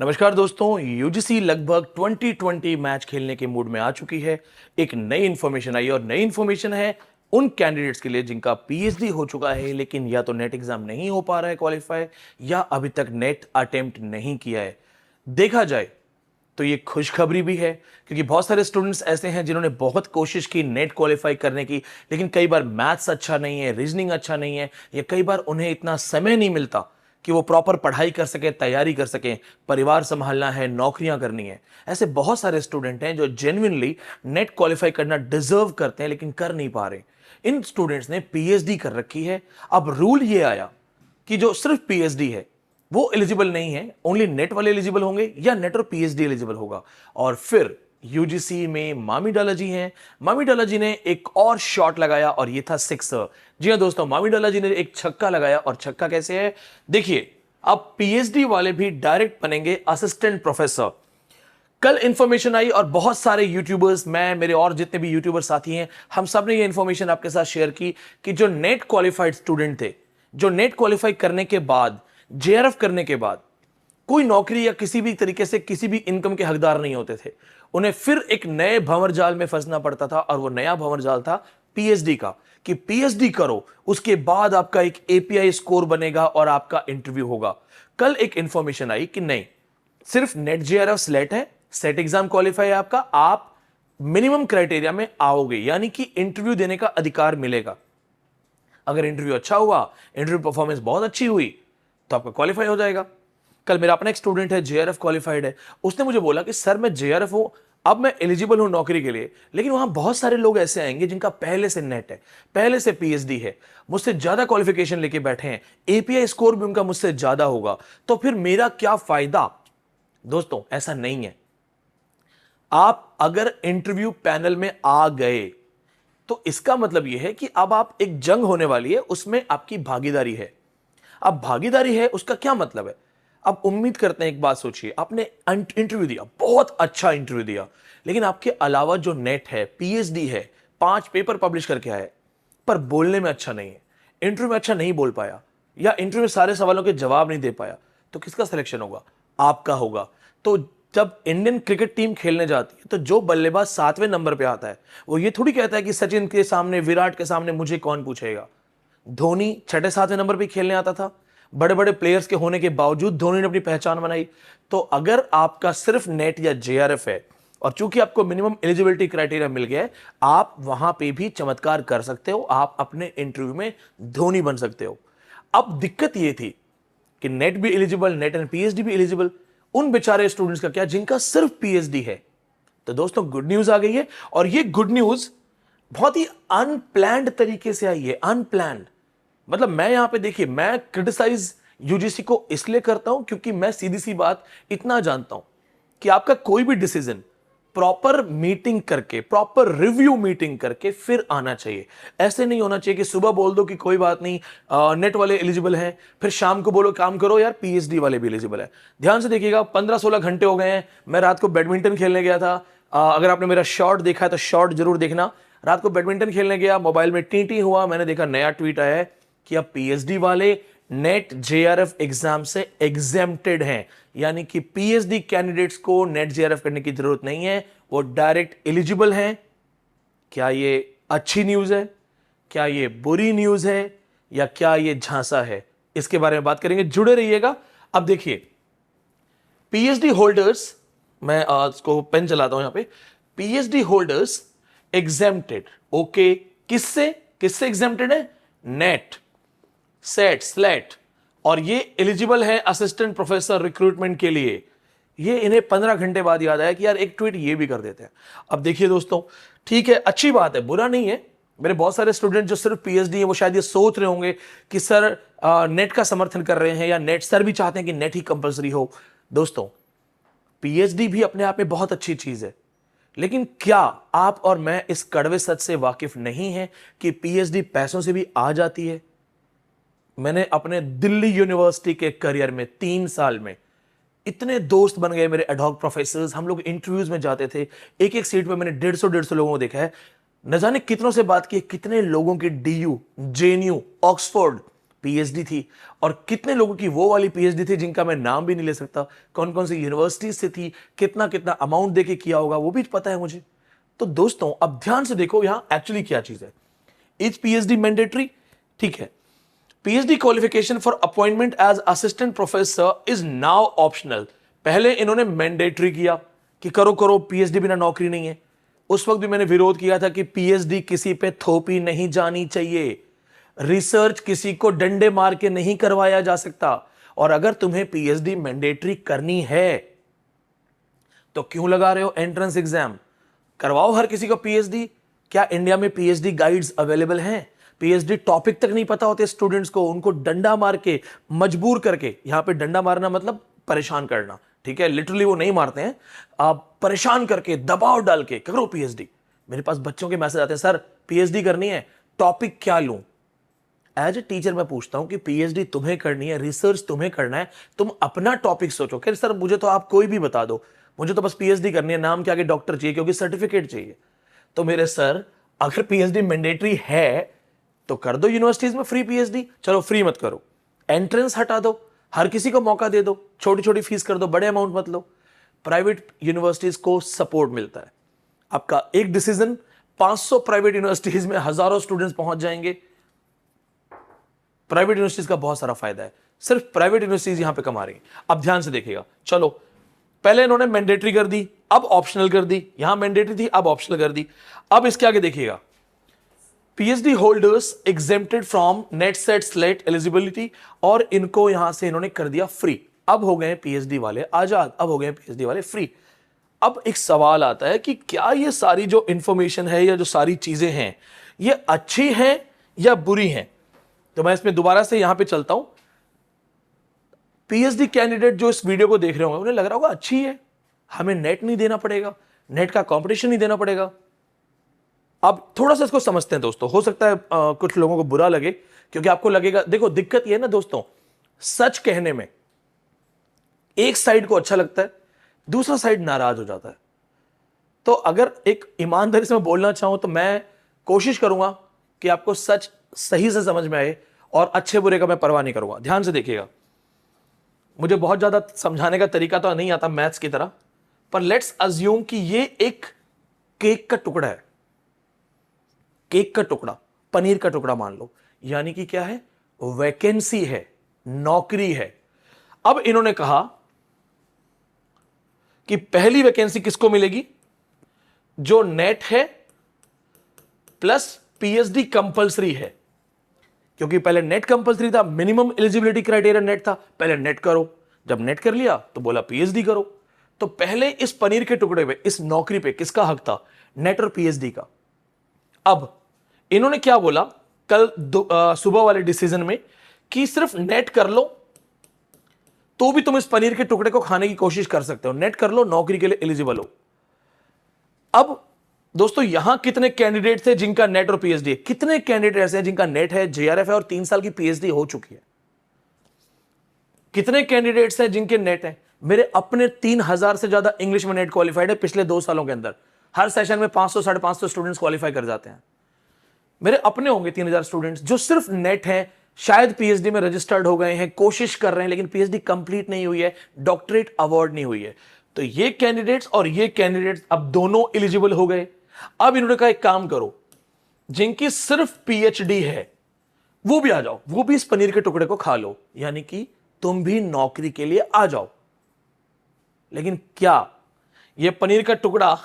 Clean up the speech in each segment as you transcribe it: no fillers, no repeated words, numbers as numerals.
नमस्कार दोस्तों, यूजीसी लगभग 2020 मैच खेलने के मूड में आ चुकी है। एक नई इंफॉर्मेशन आई और नई इंफॉर्मेशन है उन कैंडिडेट्स के लिए जिनका पीएचडी हो चुका है लेकिन या तो नेट एग्जाम नहीं हो पा रहा है क्वालिफाई या अभी तक नेट अटेम्प्ट नहीं किया है। देखा जाए तो ये खुशखबरी भी है क्योंकि बहुत सारे स्टूडेंट्स ऐसे हैं जिन्होंने बहुत कोशिश की नेट क्वालिफाई करने की, लेकिन कई बार मैथ्स अच्छा नहीं है, रीजनिंग अच्छा नहीं है, या कई बार उन्हें इतना समय नहीं मिलता कि वो प्रॉपर पढ़ाई कर सके, तैयारी कर सकें, परिवार संभालना है, नौकरियां करनी है। ऐसे बहुत सारे स्टूडेंट हैं जो जेन्युइनली नेट क्वालिफाई करना डिजर्व करते हैं लेकिन कर नहीं पा रहे। इन स्टूडेंट्स ने पीएचडी कर रखी है। अब रूल ये आया कि जो सिर्फ पीएचडी है वो एलिजिबल नहीं है, ओनली नेट वाले एलिजिबल होंगे या नेट और पीएचडी एलिजिबल होगा। और फिर यूजीसी में मामी डाला जी हैं, मामी डाला जी ने एक और शॉट लगाया और ये था सिक्सर। जी हां दोस्तों, मामी डाला जी ने एक छक्का लगाया। और छक्का कैसे है देखिए, अब पीएचडी वाले भी डायरेक्ट बनेंगे असिस्टेंट प्रोफेसर। कल इंफॉर्मेशन आई और बहुत सारे यूट्यूबर्स, मैं, मेरे और जितने भी यूट्यूबर साथी हैं, हम सब ने ये इंफॉर्मेशन आपके साथ शेयर की कि जो नेट क्वालिफाइड स्टूडेंट थे, जो नेट क्वालिफाई करने के बाद, जेआरएफ करने के बाद कोई नौकरी या किसी भी तरीके से किसी भी इनकम के हकदार नहीं होते थे, उन्हें फिर एक नए भंवर जाल में फंसना पड़ता था। और वो नया भंवर जाल था पीएचडी का, कि पीएचडी करो, उसके बाद आपका एक एपीआई स्कोर बनेगा और आपका इंटरव्यू होगा। कल एक इंफॉर्मेशन आई कि नहीं, सिर्फ नेट जेआरएफ स्लेट है, सेट एग्जाम क्वालिफाई है आपका, आप मिनिमम क्राइटेरिया में आओगे, यानी कि इंटरव्यू देने का अधिकार मिलेगा। अगर इंटरव्यू अच्छा हुआ, इंटरव्यू परफॉर्मेंस बहुत अच्छी हुई, तो आपका क्वालिफाई हो जाएगा। कल मेरा अपना एक स्टूडेंट है, जेआरएफ क्वालिफाइड है, उसने मुझे बोला कि सर मैं जेआरएफ हूं, अब मैं एलिजिबल हूं नौकरी के लिए, लेकिन वहां बहुत सारे लोग ऐसे आएंगे जिनका पहले से नेट है, पहले से पीएचडी है, मुझसे ज्यादा क्वालिफिकेशन लेके बैठे हैं, एपीआई स्कोर भी उनका मुझसे ज्यादा होगा, तो फिर मेरा क्या फायदा। दोस्तों ऐसा नहीं है। आप अगर इंटरव्यू पैनल में आ गए तो इसका मतलब यह है कि अब आप, एक जंग होने वाली है, उसमें आपकी भागीदारी है। अब भागीदारी है उसका क्या मतलब है। अब उम्मीद करते हैं, एक बात सोचिए, आपने इंटरव्यू दिया, बहुत अच्छा इंटरव्यू दिया, लेकिन आपके अलावा जो नेट है, पीएचडी है, 5 पेपर पब्लिश करके आए, पर बोलने में अच्छा नहीं है, इंटरव्यू में अच्छा नहीं बोल पाया, या इंटरव्यू में सारे सवालों के जवाब नहीं दे पाया, तो किसका सिलेक्शन होगा? आपका होगा। तो जब इंडियन क्रिकेट टीम खेलने जाती है तो जो बल्लेबाज 7वें नंबर पे आता है वो ये थोड़ी कहता है कि सचिन के सामने, विराट के सामने मुझे कौन पूछेगा। धोनी 6-7वें नंबर पे खेलने आता था, बड़े बड़े प्लेयर्स के होने के बावजूद धोनी ने अपनी पहचान बनाई। तो अगर आपका सिर्फ नेट या जेआरएफ है और चूंकि आपको मिनिमम एलिजिबिलिटी क्राइटेरिया मिल गया है, आप वहां पे भी चमत्कार कर सकते हो, आप अपने इंटरव्यू में धोनी बन सकते हो। अब दिक्कत यह थी कि नेट भी एलिजिबल, नेट एंड पीएचडी भी एलिजिबल, उन बेचारे स्टूडेंट्स का क्या जिनका सिर्फ पीएचडी है। तो दोस्तों गुड न्यूज आ गई है, और ये गुड न्यूज बहुत ही अनप्लैंड तरीके से आई है। अनप्लैंड मतलब, मैं यहां पे देखिए, मैं क्रिटिसाइज यूजीसी को इसलिए करता हूं क्योंकि मैं सीधी सी बात इतना जानता हूं कि आपका कोई भी डिसीजन प्रॉपर मीटिंग करके, प्रॉपर रिव्यू मीटिंग करके फिर आना चाहिए। ऐसे नहीं होना चाहिए कि सुबह बोल दो कि कोई बात नहीं, नेट वाले एलिजिबल हैं, फिर शाम को बोलो काम करो यार पीएचडी वाले भी एलिजिबल है। ध्यान से देखिएगा, 15-16 घंटे हो गए हैं, मैं रात को बैडमिंटन खेलने गया था। अगर आपने मेरा शॉर्ट देखा है तो शॉर्ट जरूर देखना। रात को बैडमिंटन खेलने गया, मोबाइल में टी हुआ, मैंने देखा नया ट्वीट आया है कि अब पीएचडी वाले नेट जेआरएफ एग्जाम से एग्जेम्प्टेड हैं, यानी कि पीएचडी कैंडिडेट्स को नेट जेआरएफ करने की जरूरत नहीं है, वो डायरेक्ट एलिजिबल हैं। क्या ये अच्छी न्यूज है, क्या ये बुरी न्यूज है, या क्या ये झांसा है, इसके बारे में बात करेंगे, जुड़े रहिएगा। अब देखिए, पीएचडी होल्डर्स, मैं इसको पेन चलाता हूं यहां पे, पीएचडी होल्डर्स एग्जेम्प्टेड। ओके, किससे किससे एग्जेम्प्टेड है? नेट, सेट, स्लेट, और ये एलिजिबल है असिस्टेंट प्रोफेसर रिक्रूटमेंट के लिए। ये इन्हें 15 घंटे बाद याद आया कि यार एक ट्वीट ये भी कर देते हैं। अब देखिए दोस्तों, ठीक है, अच्छी बात है, बुरा नहीं है। मेरे बहुत सारे स्टूडेंट जो सिर्फ पीएचडी है वो शायद ये सोच रहे होंगे कि सर नेट का समर्थन कर रहे हैं, या नेट, सर भी चाहते हैं कि नेट ही कंपलसरी हो। दोस्तों पीएचडी भी अपने आप में बहुत अच्छी चीज है, लेकिन क्या आप और मैं इस कड़वे सच से वाकिफ नहीं है कि पीएचडी पैसों से भी आ जाती है? मैंने अपने दिल्ली यूनिवर्सिटी के करियर में 3 साल में इतने दोस्त बन गए मेरे एडहॉक प्रोफेसर्स, हम लोग इंटरव्यूज में जाते थे, एक एक सीट पे मैंने 150 लोगों को देखा है, न जाने कितनों से बात की, कितने लोगों की डीयू, जेएनयू, ऑक्सफोर्ड, पीएचडी थी, और कितने लोगों की वो वाली पीएचडी थी जिनका मैं नाम भी नहीं ले सकता, कौन कौन सी यूनिवर्सिटी से थी, कितना कितना अमाउंट देके किया होगा वो भी पता है मुझे। तो दोस्तों अब ध्यान से देखो यहां एक्चुअली क्या चीज है। Is PhD mandatory? ठीक है, PhD qualification for appointment as assistant professor is now optional. पहले इन्होंने मैंडेटरी किया कि करो करो, पीएचडी बिना नौकरी नहीं है। उस वक्त भी मैंने विरोध किया था कि पीएचडी किसी पे थोपी नहीं जानी चाहिए, रिसर्च किसी को डंडे मार के नहीं करवाया जा सकता। और अगर तुम्हें पीएचडी मैंडेटरी करनी है तो क्यों लगा रहे हो एंट्रेंस एग्जाम? करवाओ हर किसी को पीएचडी। क्या इंडिया में पीएचडी गाइड्स अवेलेबल हैं? पीएचडी टॉपिक तक नहीं पता होते स्टूडेंट्स को, उनको डंडा मार के मजबूर करके, यहां पे डंडा मारना मतलब परेशान करना, ठीक है, लिटरली वो नहीं मारते हैं, आप परेशान करके दबाव डाल के करो पीएचडी। मेरे पास बच्चों के मैसेज आते हैं, सर पीएचडी करनी है, टॉपिक क्या लूं? एज ए टीचर मैं पूछता हूं कि पीएचडी तुम्हें करनी है, रिसर्च तुम्हें करना है, तुम अपना टॉपिक सोचो। खैर सर मुझे तो आप कोई भी बता दो, मुझे तो बस पीएचडी करनी है, नाम के आगे डॉक्टर चाहिए क्योंकि सर्टिफिकेट चाहिए। तो मेरे सर अगर पीएचडी मैंडेटरी है तो कर दो यूनिवर्सिटीज में फ्री पीएचडी। चलो फ्री मत करो, एंट्रेंस हटा दो, हर किसी को मौका दे दो, छोटी छोटी फीस कर दो, बड़े अमाउंट मत लो। प्राइवेट यूनिवर्सिटीज को सपोर्ट मिलता है, आपका एक डिसीजन 500 प्राइवेट यूनिवर्सिटीज में हजारों स्टूडेंट्स पहुंच जाएंगे। प्राइवेट यूनिवर्सिटीज का बहुत सारा फायदा है, सिर्फ प्राइवेट यूनिवर्सिटीज यहां पे कमा रही है। अब ध्यान से देखिएगा, चलो पहले इन्होंने मैंडेटरी कर दी, अब ऑप्शनल कर दी, यहां मैंडेटरी थी अब ऑप्शनल कर दी। अब इसके आगे देखिएगा, PhD holders exempted from net set slate eligibility, और इनको यहां से इन्होंने कर दिया फ्री। अब हो गए पीएचडी वाले आजाद, अब हो गए पीएचडी वाले फ्री। अब एक सवाल आता है कि क्या ये सारी जो इंफॉर्मेशन है या जो सारी चीजें हैं ये अच्छी हैं या बुरी हैं? तो मैं इसमें दोबारा से यहां पे चलता हूं। पीएचडी कैंडिडेट जो इस वीडियो को देख रहे होंगे उन्हें लग रहा होगा अच्छी है, हमें नेट नहीं देना पड़ेगा, नेट का कंपटीशन नहीं देना पड़ेगा। अब थोड़ा सा इसको समझते हैं दोस्तों, हो सकता है कुछ लोगों को बुरा लगे, क्योंकि आपको लगेगा, देखो दिक्कत यह है ना दोस्तों, सच कहने में एक साइड को अच्छा लगता है, दूसरा साइड नाराज हो जाता है। तो अगर एक ईमानदारी से मैं बोलना चाहूं तो मैं कोशिश करूंगा कि आपको सच सही से समझ में आए, और अच्छे बुरे का मैं परवाह नहीं करूंगा। ध्यान से देखिएगा, मुझे बहुत ज्यादा समझाने का तरीका तो नहीं आता मैथ्स की तरह, पर लेट्स अज्यूम कि ये एक केक का टुकड़ा है, केक का टुकड़ा, पनीर का टुकड़ा मान लो, यानी कि क्या है, वैकेंसी है, नौकरी है। अब इन्होंने कहा कि पहली वैकेंसी किसको मिलेगी? जो नेट है प्लस पीएचडी कंपलसरी है, क्योंकि पहले नेट कंपलसरी था, मिनिमम एलिजिबिलिटी क्राइटेरिया नेट था, पहले नेट करो, जब नेट कर लिया तो बोला पीएचडी करो। तो पहले इस पनीर के टुकड़े पे, इस नौकरी पे किसका हक था? नेट और पीएचडी का। अब इन्होंने क्या बोला कल सुबह वाले डिसीजन में कि सिर्फ नेट कर लो तो भी तुम इस पनीर के टुकड़े को खाने की कोशिश कर सकते हो, नेट कर लो, नौकरी के लिए एलिजिबल हो। अब दोस्तों यहां कितने कैंडिडेट थे जिनका नेट और पीएचडी है? कितने कैंडिडेट ऐसे हैं जिनका नेट है, जेआरएफ है और 3 साल की पीएचडी हो चुकी है? कितने कैंडिडेट्स हैं जिनके नेट है? मेरे अपने 3000 से ज्यादा इंग्लिश में नेट क्वालिफाइड है पिछले 2 सालों के अंदर। हर सेशन में 500 550 स्टूडेंट्स क्वालिफाई कर जाते हैं। मेरे अपने होंगे 3000 स्टूडेंट्स जो सिर्फ नेट है, शायद पीएचडी में रजिस्टर्ड हो गए हैं, कोशिश कर रहे हैं, लेकिन पीएचडी कंप्लीट नहीं हुई है, डॉक्टरेट अवार्ड नहीं हुई है। तो ये कैंडिडेट्स और ये कैंडिडेट्स अब दोनों एलिजिबल हो गए। अब इन्होंने कहा एक काम करो, जिनकी सिर्फ पीएचडी है वो भी आ जाओ, वो भी इस पनीर के टुकड़े को खा लो, यानी कि तुम भी नौकरी के लिए आ जाओ। लेकिन क्या ये पनीर का टुकड़ा,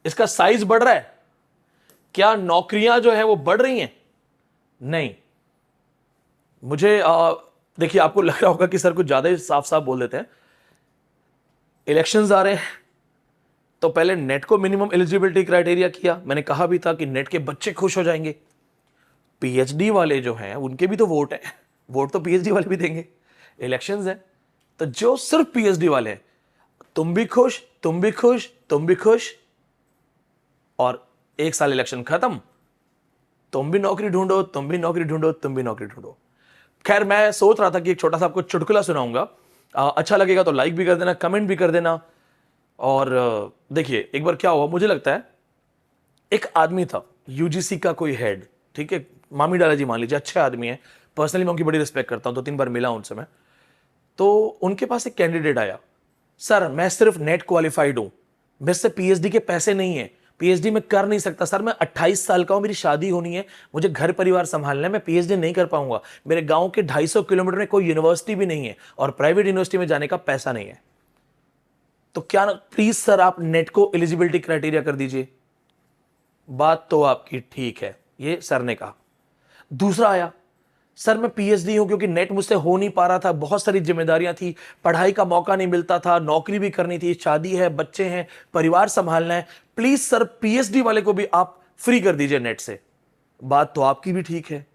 इसका साइज बढ़ रहा है? क्या नौकरियां जो है वो बढ़ रही हैं? नहीं। मुझे देखिए, आपको लग रहा होगा कि सर कुछ ज्यादा ही साफ साफ बोल देते हैं। इलेक्शंस आ रहे हैं तो पहले नेट को मिनिमम एलिजिबिलिटी क्राइटेरिया किया, मैंने कहा भी था कि नेट के बच्चे खुश हो जाएंगे। पीएचडी वाले जो हैं उनके भी तो वोट है, वोट तो पीएचडी वाले भी देंगे। इलेक्शंस है तो जो सिर्फ पीएचडी वाले हैं, तुम भी खुश, तुम भी खुश, तुम भी खुश, और 1 साल इलेक्शन खत्म, तुम भी नौकरी ढूंढो, तुम भी नौकरी ढूंढो, तुम भी नौकरी ढूंढो। खैर मैं सोच रहा था कि एक छोटा सा आपको चुटकुला सुनाऊंगा, अच्छा लगेगा तो लाइक भी कर देना, कमेंट भी कर देना। और देखिए एक बार क्या हुआ, मुझे लगता है एक आदमी था, यूजीसी का कोई हेड, ठीक है, मामी डाला जी मान लीजिए, अच्छे आदमी है, पर्सनली मैं उनकी बड़ी रिस्पेक्ट करता हूं, 2-3 बार मिला उनसे मैं। तो उनके पास एक कैंडिडेट आया, सर मैं सिर्फ नेट क्वालिफाइड हूं, मेरे से पीएचडी के पैसे नहीं है, पीएचडी में कर नहीं सकता सर, मैं 28 साल का हूं, मेरी शादी होनी है, मुझे घर परिवार संभालना है, मैं पीएचडी नहीं कर पाऊंगा, मेरे गांव के 250 किलोमीटर में कोई यूनिवर्सिटी भी नहीं है और प्राइवेट यूनिवर्सिटी में जाने का पैसा नहीं है, तो क्या प्लीज सर आप नेट को एलिजिबिलिटी क्राइटेरिया कर दीजिए। बात तो आपकी ठीक है, ये सर ने कहा। दूसरा आया, सर मैं पीएचडी हूं क्योंकि नेट मुझसे हो नहीं पा रहा था, बहुत सारी जिम्मेदारियां थी, पढ़ाई का मौका नहीं मिलता था, नौकरी भी करनी थी, शादी है, बच्चे हैं, परिवार संभालना है, प्लीज सर पीएचडी वाले को भी आप फ्री कर दीजिए नेट से। बात तो आपकी भी ठीक है।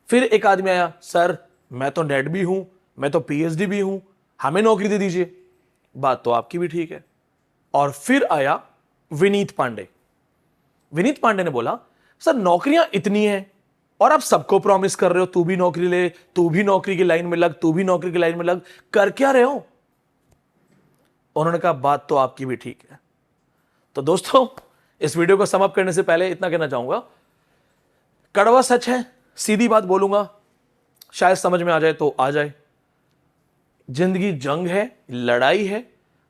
फिर एक आदमी आया, सर मैं तो नेट भी हूं, मैं तो पीएचडी भी हूं, हमें नौकरी दे दीजिए। बात तो आपकी भी ठीक है। और फिर आया विनीत पांडे। विनीत पांडे ने बोला, सर नौकरियां इतनी हैं और आप सबको प्रॉमिस कर रहे हो, तू भी नौकरी ले, तू भी नौकरी की लाइन में लग, तू भी नौकरी की लाइन में लग, कर क्या रहे हो। उन्होंने कहा बात तो आपकी भी ठीक है। तो दोस्तों इस वीडियो को समाप्त करने से पहले इतना कहना चाहूंगा, कड़वा सच है, सीधी बात बोलूंगा, शायद समझ में आ जाए तो आ जाए। जिंदगी जंग है, लड़ाई है।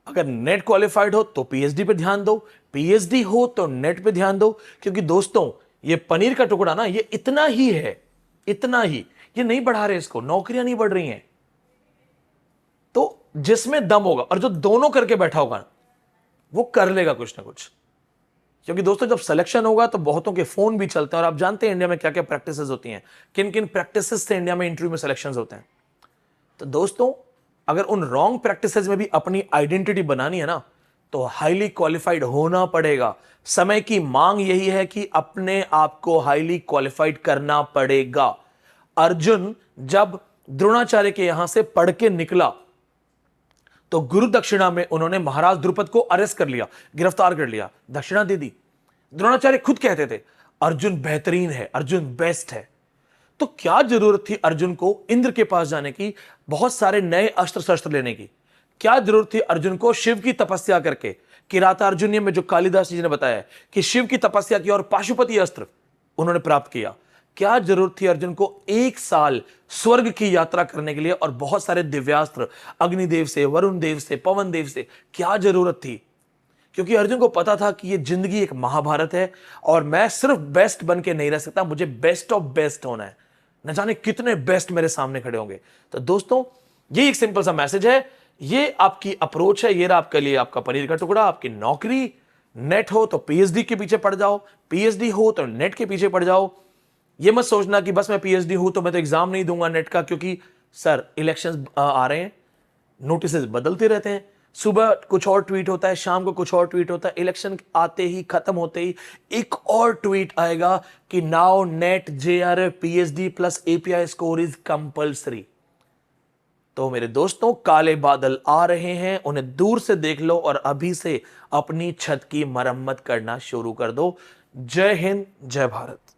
अगर नेट क्वालिफाइड हो तो पीएचडी पे ध्यान दो, पीएचडी हो तो नेट पे ध्यान दो, क्योंकि दोस्तों ये पनीर का टुकड़ा ना, ये इतना ही है, इतना ही, ये नहीं बढ़ा रहे इसको, नौकरियां नहीं बढ़ रही हैं। तो जिसमें दम होगा और जो दोनों करके बैठा होगा वो कर लेगा कुछ ना कुछ। क्योंकि दोस्तों जब सिलेक्शन होगा तो बहुतों के फोन भी चलते हैं और आप जानते हैं इंडिया में क्या क्या प्रैक्टिसेस होती हैं, किन किन प्रैक्टिसेस से इंडिया में इंटरव्यू में सिलेक्शन होते हैं। तो दोस्तों अगर उन रॉन्ग प्रैक्टिसेस में भी अपनी आइडेंटिटी बनानी है ना, तो हाईली क्वालिफाइड होना पड़ेगा। समय की मांग यही है कि अपने आप को हाईली क्वालिफाइड करना पड़ेगा। अर्जुन जब द्रोणाचार्य के यहां से पढ़ के निकला तो गुरु दक्षिणा में उन्होंने महाराज द्रुपद को अरेस्ट कर लिया, गिरफ्तार कर लिया, दक्षिणा दे दी। द्रोणाचार्य खुद कहते थे अर्जुन बेहतरीन है, अर्जुन बेस्ट है। तो क्या जरूरत थी अर्जुन को इंद्र के पास जाने की, बहुत सारे नए अस्त्र शस्त्र लेने की? क्या जरूरत थी अर्जुन को शिव की तपस्या करके, किरातार्जुनीय में जो कालिदास जी ने बताया कि शिव की तपस्या की और पाशुपति अस्त्र उन्होंने प्राप्त किया? क्या जरूरत थी अर्जुन को 1 साल स्वर्ग की यात्रा करने के लिए और बहुत सारे दिव्यास्त्र अग्निदेव से, वरुण देव से, पवन देव से? क्या जरूरत थी? क्योंकि अर्जुन को पता था कि ये जिंदगी एक महाभारत है और मैं सिर्फ बेस्ट बन के नहीं रह सकता, मुझे बेस्ट ऑफ बेस्ट होना है। न जाने कितने बेस्ट मेरे सामने खड़े होंगे। तो दोस्तों ये एक सिंपल सा मैसेज है, ये आपकी अप्रोच है, ये रहा आपके लिए आपका पनीर का टुकड़ा, आपकी नौकरी। नेट हो तो पीएचडी के पीछे पड़ जाओ, पीएचडी हो तो नेट के पीछे पड़ जाओ। ये मत सोचना कि बस मैं पीएचडी हूं तो मैं तो एग्जाम नहीं दूंगा नेट का, क्योंकि सर इलेक्शंस आ रहे हैं, नोटिस बदलते रहते हैं, सुबह कुछ और ट्वीट होता है, शाम को कुछ और ट्वीट होता है, इलेक्शन आते ही खत्म होते ही एक और ट्वीट आएगा कि now net JRF PhD plus API score is compulsory. तो मेरे दोस्तों काले बादल आ रहे हैं, उन्हें दूर से देख लो और अभी से अपनी छत की मरम्मत करना शुरू कर दो। जय हिंद, जय भारत।